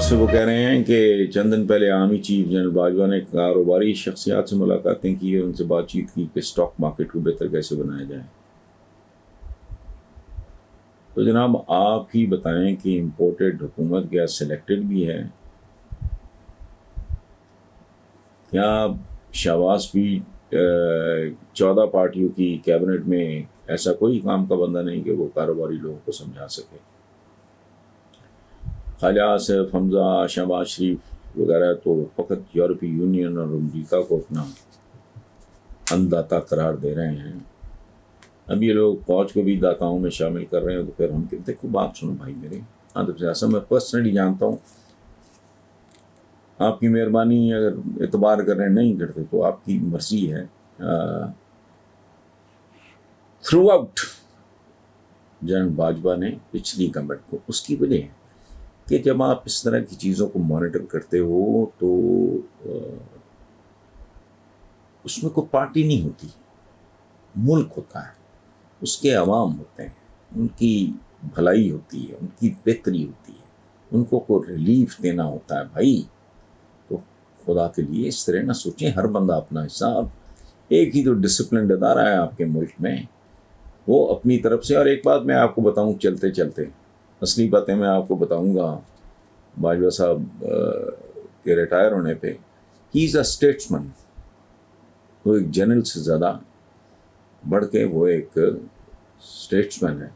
से वो कह रहे हैं कि चंद दिन पहले आर्मी चीफ जनरल बाजवा ने कारोबारी शख्सियात से मुलाकातें की और उनसे बातचीत की कि स्टॉक मार्केट को बेहतर कैसे बनाया जाए। तो जनाब आप ही बताएं कि इम्पोर्टेड हुकूमत क्या सिलेक्टेड भी है? क्या शाहबाज भी 14 पार्टियों की कैबिनेट में ऐसा कोई काम का बंदा नहीं कि वो कारोबारी लोगों को समझा सके? ख्वाजा आसिफ, हमजा, शहबाज शरीफ वगैरह तो फ़कत यूरोपीय यूनियन और अमेरिका को अपना अन्नदाता करार दे रहे हैं। अब ये लोग फौज को भी दाताओं में शामिल कर रहे हैं। तो फिर हम कहते देखो बात सुनो भाई मेरे, आदब से ऐसा मैं पर्सनली जानता हूँ, आपकी मेहरबानी, अगर एतबार कर रहे हैं नहीं करते तो आपकी मर्जी है। थ्रू आउट जनरल बाजवा ने पिछली गवर्नमेंट को, उसकी वजह है कि जब आप इस तरह की चीज़ों को मॉनिटर करते हो तो उसमें कोई पार्टी नहीं होती, मुल्क होता है, उसके अवाम होते हैं, उनकी भलाई होती है, उनकी बेहतरी होती है, उनको को रिलीफ देना होता है भाई। तो खुदा के लिए इस तरह ना सोचें, हर बंदा अपना हिसाब। एक ही तो डिसिप्लिन अदारा है आपके मुल्क में, वो अपनी तरफ से। और एक बात मैं आपको बताऊं चलते चलते, असली बातें मैं आपको बताऊंगा बाजवा साहब के रिटायर होने पे। ही इज़ अ स्टेट्समैन, वो एक जनरल से ज़्यादा बढ़ के वो एक स्टेट्समैन है।